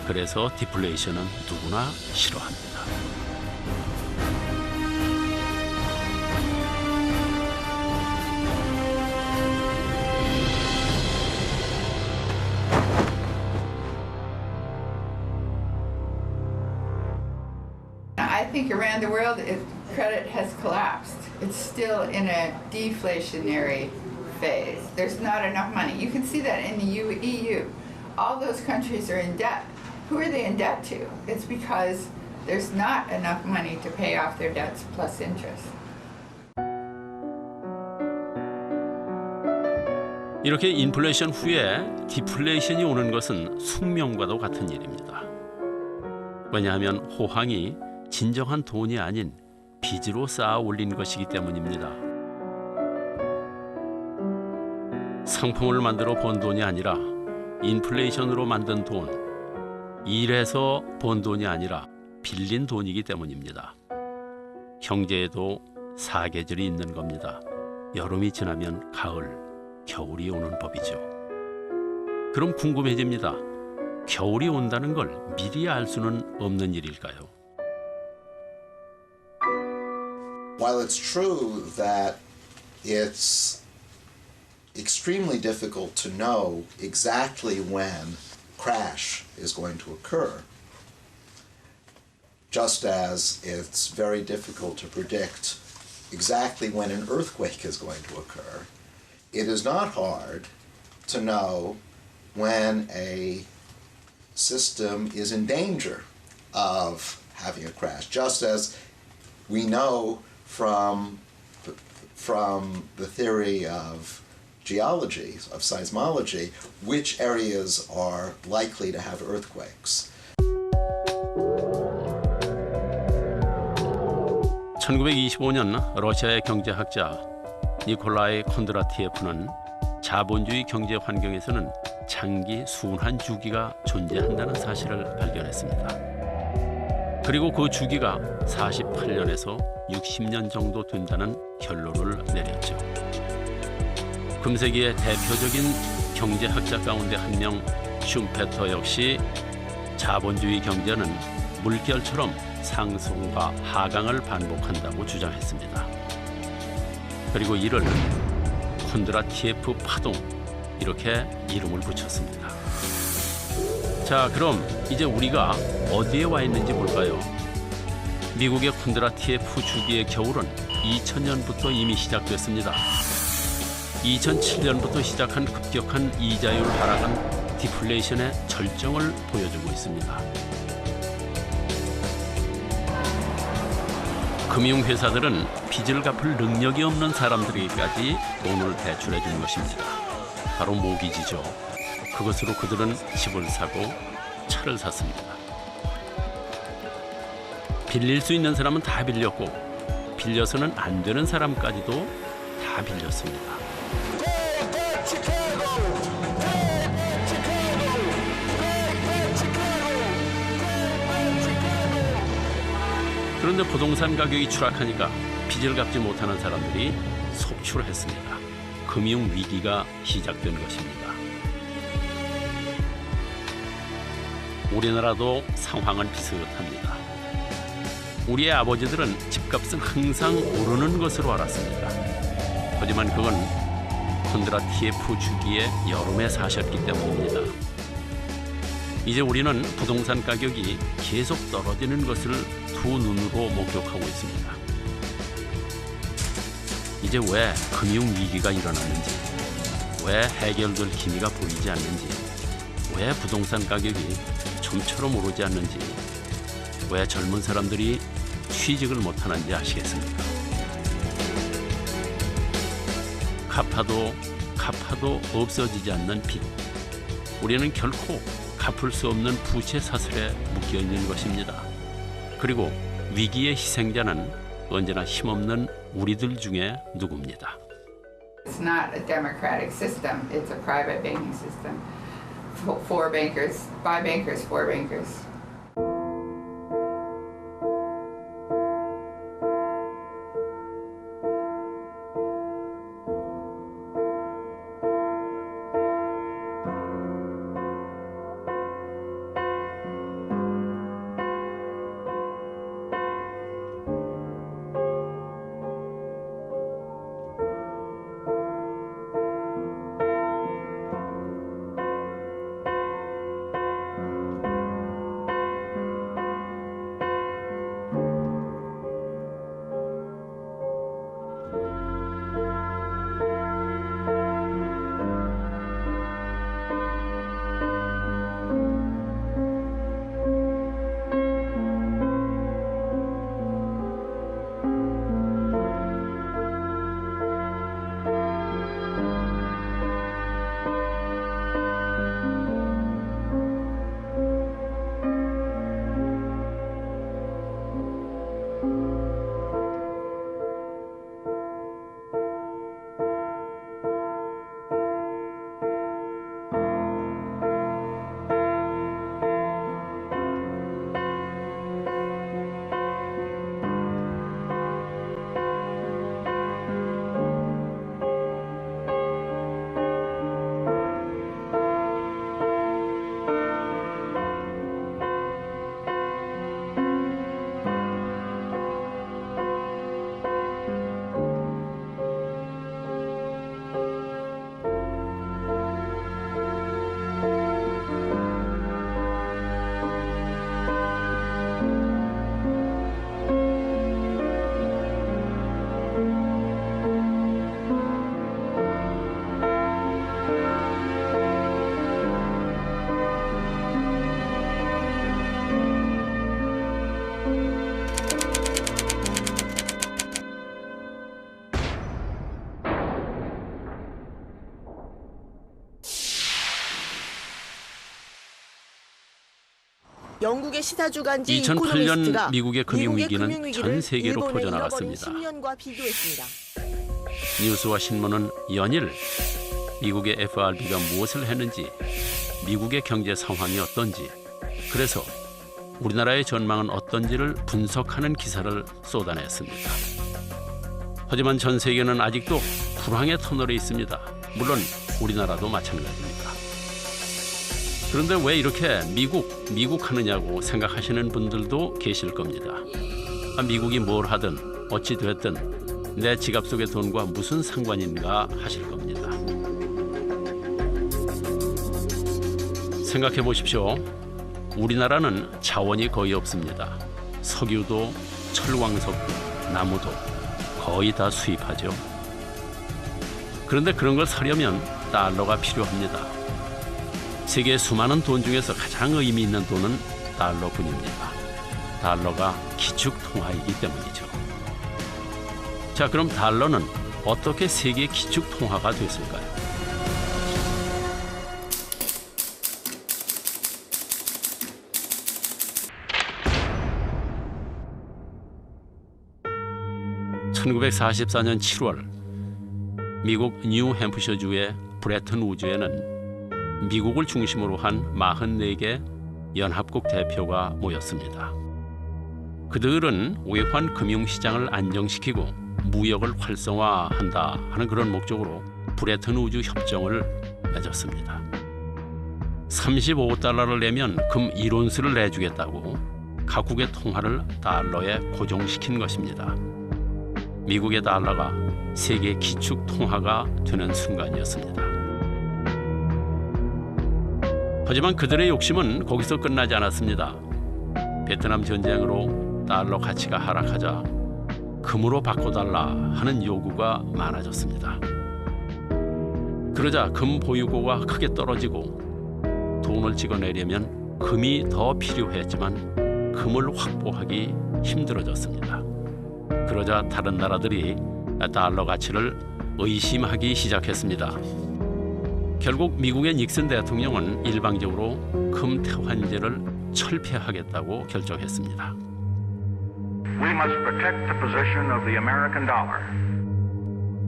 그래서 디플레이션은 누구나 싫어합니다. I think around the world, credit has collapsed. It's still in a deflationary phase. There's not enough money. You can see that in the EU. All those countries are in debt. Who are they in debt to? It's because there's not enough money to pay off their debts plus interest. 이렇게 인플레이션 후에 디플레이션이 오는 것은 숙명과도 같은 일입니다. 왜냐하면 호황이 진정한 돈이 아닌 빚으로 쌓아 올린 것이기 때문입니다. 상품을 만들어 번 돈이 아니라 인플레이션으로 만든 돈, 일해서 번 돈이 아니라 빌린 돈이기 때문입니다. 경제에도 사계절이 있는 겁니다. 여름이 지나면 가을, 겨울이 오는 법이죠. 그럼 궁금해집니다. 겨울이 온다는 걸 미리 알 수는 없는 일일까요? While it's true that it's extremely difficult to know exactly when crash is going to occur, just as it's very difficult to predict exactly when an earthquake is going to occur, it is not hard to know when a system is in danger of having a crash, just as we know from the theory of geology, of seismology, which areas are likely to have earthquakes. 1925년 러시아의 경제학자 니콜라이 콘드라티예프는 자본주의 경제 환경에서는 장기 순환 주기가 존재한다는 사실을 발견했습니다. 그리고 그 주기가 48년에서 60년 정도 된다는 결론을 내렸죠. 금세기의 대표적인 경제학자 가운데 한 명 슈페터 역시 자본주의 경제는 물결처럼 상승과 하강을 반복한다고 주장했습니다. 그리고 이를 콘드라티예프 파동 이렇게 이름을 붙였습니다. 자, 그럼 이제 우리가 어디에 와 있는지 볼까요? 미국의 콘드라티예프 주기의 겨울은 2000년부터 이미 시작됐습니다. 2007년부터 시작한 급격한 이자율 하락은 디플레이션의 절정을 보여주고 있습니다. 금융회사들은 빚을 갚을 능력이 없는 사람들에게까지 돈을 대출해 준 것입니다. 바로 모기지죠. 그것으로 그들은 집을 사고 차를 샀습니다. 빌릴 수 있는 사람은 다 빌렸고 빌려서는 안 되는 사람까지도 다 빌렸습니다. 그런데 부동산 가격이 추락하니까 빚을 갚지 못하는 사람들이 속출했습니다. 금융위기가 시작된 것입니다. 우리나라도 상황은 비슷합니다. 우리의 아버지들은 집값은 항상 오르는 것으로 알았습니다. 하지만 그건 콘드라티예프 주기의 여름에 사셨기 때문입니다. 이제 우리는 부동산 가격이 계속 떨어지는 것을 두 눈으로 목격하고 있습니다. 이제 왜 금융위기가 일어났는지, 왜 해결될 기미가 보이지 않는지, 왜 부동산 가격이 좀처럼 오르지 않는지, 왜 젊은 사람들이 취직을 못하는지 아시겠습니까? 갚아도 없어지지 않는 빚. 우리는 결코 갚을 수 없는 부채 사슬에 묶여 있는 것입니다. 그리고 위기의 희생자는 언제나 힘없는 우리들 중에 누구입니다. It's not a democratic system. It's a private banking system. For bankers, by bankers, for bankers. 영국의 시사주간지 2008년 미국의 금융위기는 전 세계로 퍼져나갔습니다. 10년과 비교했습니다. 뉴스와 신문은 연일 미국의 FRB가 무엇을 했는지, 미국의 경제 상황이 어떤지, 그래서 우리나라의 전망은 어떤지를 분석하는 기사를 쏟아냈습니다. 하지만 전 세계는 아직도 불황의 터널에 있습니다. 물론 우리나라도 마찬가지입니다. 그런데 왜 이렇게 미국 하느냐고 생각하시는 분들도 계실 겁니다. 미국이 뭘 하든 어찌 됐든 내 지갑 속의 돈과 무슨 상관인가 하실 겁니다. 생각해 보십시오. 우리나라는 자원이 거의 없습니다. 석유도 철광석도 나무도 거의 다 수입하죠. 그런데 그런 걸 사려면 달러가 필요합니다. 세계의 수많은 돈 중에서 가장 의미 있는 돈은 달러뿐입니다. 달러가 기축통화이기 때문이죠. 자, 그럼 달러는 어떻게 세계 기축통화가 됐을까요? (1944년 7월) 미국 뉴햄프셔주의 브레튼 우즈에는 미국을 중심으로 한 44개 연합국 대표가 모였습니다. 그들은 외환 금융시장을 안정시키고 무역을 활성화한다 하는 그런 목적으로 브레튼 우즈 협정을 맺었습니다. $35를 내면 금 1온스를 내주겠다고, 각국의 통화를 달러에 고정시킨 것입니다. 미국의 달러가 세계 기축 통화가 되는 순간이었습니다. 하지만 그들의 욕심은 거기서 끝나지 않았습니다. 베트남 전쟁으로 달러 가치가 하락하자 금으로 바꿔달라 하는 요구가 많아졌습니다. 그러자 금 보유고가 크게 떨어지고 돈을 찍어내려면 금이 더 필요했지만 금을 확보하기 힘들어졌습니다. 그러자 다른 나라들이 달러 가치를 의심하기 시작했습니다. 결국 미국의 닉슨 대통령은 일방적으로 금 태환제를 철폐하겠다고 결정했습니다. We must protect the position of the American dollar.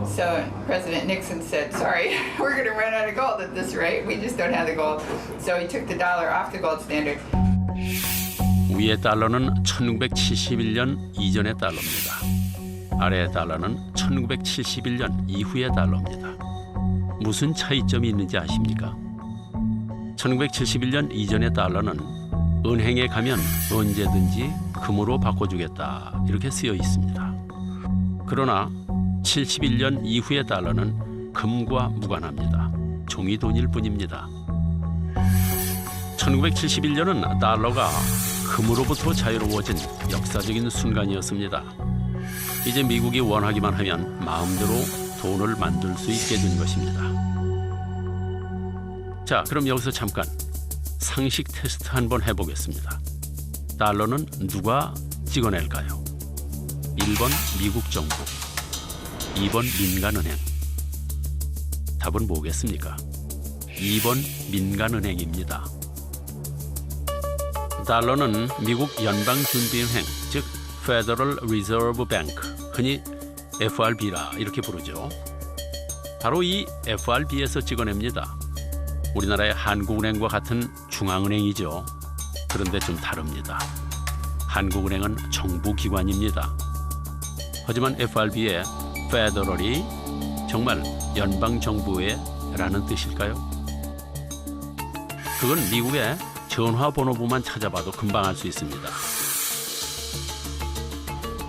So President Nixon said, sorry, we're going to run out of gold at this rate. We just don't have the gold. So he took the dollar off the gold standard. 위의 달러는 1971년 이전의 달러입니다. 아래의 달러는 1971년 이후의 달러입니다. 무슨 차이점이 있는지 아십니까? 1971년 이전의 달러는 은행에 가면 언제든지 금으로 바꿔주겠다 이렇게 쓰여 있습니다. 그러나 71년 이후의 달러는 금과 무관합니다. 종이돈일 뿐입니다. 1971년은 달러가 금으로부터 자유로워진 역사적인 순간이었습니다. 이제 미국이 원하기만 하면 마음대로 돈을 만들 수 있게 된 것입니다. 자, 그럼 여기서 잠깐 상식 테스트 한번 해보겠습니다. 달러는 누가 찍어낼까요? 1번 미국 정부, 2번 민간은행. 답은 뭐겠습니까? 2번 민간은행입니다. 달러는 미국 연방준비은행, 즉 Federal Reserve Bank, 흔히 FRB라 이렇게 부르죠. 바로 이 FRB에서 찍어냅니다. 우리나라의 한국은행과 같은 중앙은행이죠. 그런데 좀 다릅니다. 한국은행은 정부기관입니다. 하지만 FRB의 Federal이 정말 연방정부의 라는 뜻일까요? 그건 미국의 전화번호부만 찾아봐도 금방 알 수 있습니다.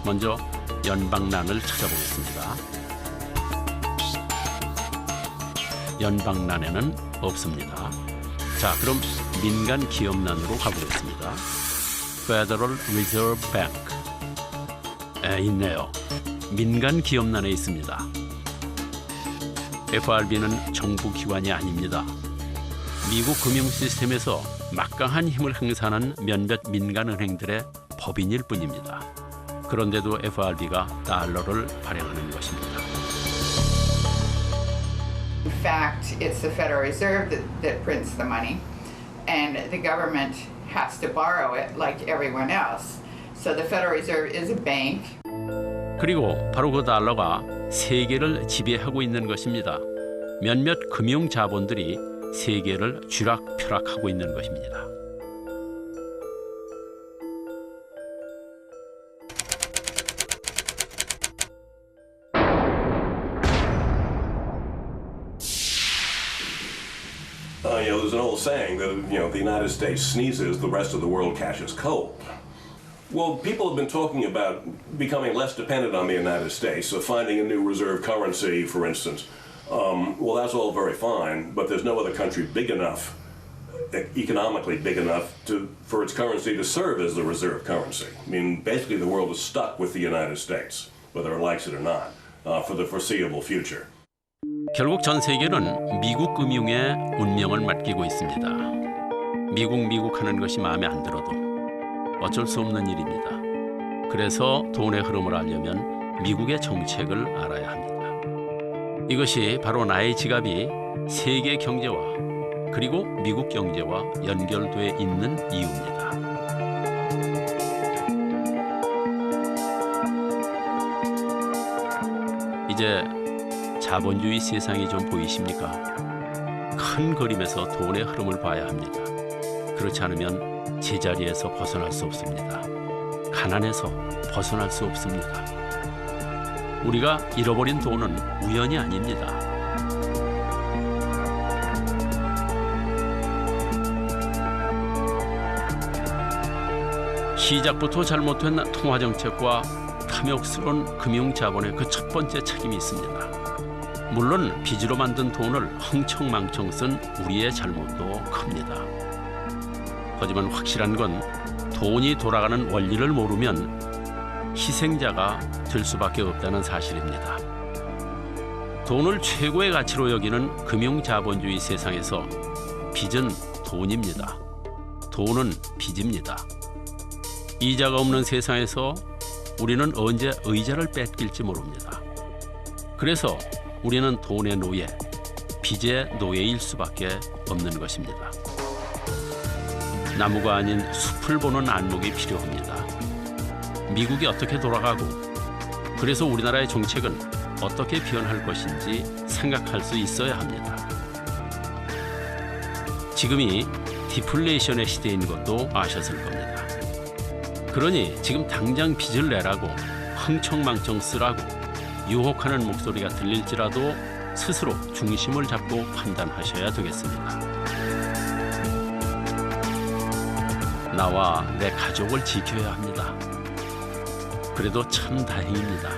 먼저 연방란을 찾아보겠습니다. 연방란에는 없습니다. 자, 그럼 민간 기업란으로 가보겠습니다. Federal Reserve Bank. 있네요. 민간 기업란에 있습니다. FRB는 정부 기관이 아닙니다. 미국 금융 시스템에서 막강한 힘을 행사하는 몇몇 민간 은행들의 법인일 뿐입니다. 그런데도 FRB가 달러를 발행하는 것입니다. In fact, it's the Federal Reserve that prints the money, and the government has to borrow it like everyone else. So the Federal Reserve is a bank. 그리고 바로 그 달러가 세계를 지배하고 있는 것입니다. 몇몇 금융 자본들이 세계를 쥐락펴락하고 있는 것입니다. There's an old saying that the United States sneezes, the rest of the world catches cold. Well, people have been talking about becoming less dependent on the United States, so finding a new reserve currency, for instance. Well, that's all very fine, but there's no other country big enough, economically big enough, for its currency to serve as the reserve currency. I mean, basically the world is stuck with the United States, whether it likes it or not, for the foreseeable future. 결국 전 세계는 미국 금융에 운명을 맡기고 있습니다. 미국 하는 것이 마음에 안 들어도 어쩔 수 없는 일입니다. 그래서 돈의 흐름을 알려면 미국의 정책을 알아야 합니다. 이것이 바로 나의 지갑이 세계 경제와 그리고 미국 경제와 연결돼 있는 이유입니다. 이제 자본주의 세상이 좀 보이십니까? 큰 그림에서 돈의 흐름을 봐야 합니다. 그렇지 않으면 제자리에서 벗어날 수 없습니다. 가난에서 벗어날 수 없습니다. 우리가 잃어버린 돈은 우연이 아닙니다. 시작부터 잘못된 통화 정책과 탐욕스러운 금융 자본의 그 첫 번째 책임이 있습니다. 물론 빚으로 만든 돈을 흥청망청 쓴 우리의 잘못도 큽니다. 하지만 확실한 건 돈이 돌아가는 원리를 모르면 희생자가 될 수밖에 없다는 사실입니다. 돈을 최고의 가치로 여기는 금융자본주의 세상에서 빚은 돈입니다. 돈은 빚입니다. 이자가 없는 세상에서 우리는 언제 의자를 뺏길지 모릅니다. 그래서 우리는 돈의 노예, 빚의 노예일 수밖에 없는 것입니다. 나무가 아닌 숲을 보는 안목이 필요합니다. 미국이 어떻게 돌아가고 그래서 우리나라의 정책은 어떻게 변할 것인지 생각할 수 있어야 합니다. 지금이 디플레이션의 시대인 것도 아셨을 겁니다. 그러니 지금 당장 빚을 내라고 흥청망청 쓰라고 유혹하는 목소리가 들릴지라도 스스로 중심을 잡고 판단하셔야 되겠습니다. 나와 내 가족을 지켜야 합니다. 그래도 참 다행입니다.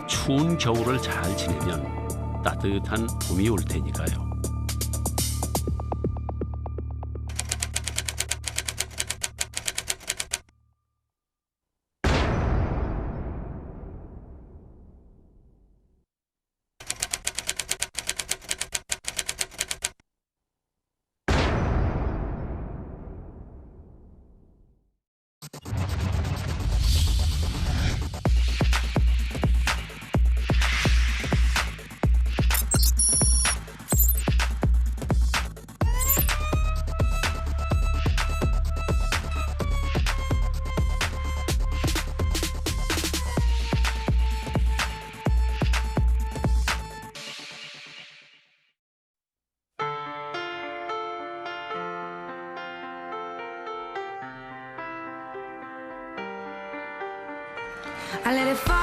추운 겨울을 잘 지내면 따뜻한 봄이 올 테니까요. I let it fall.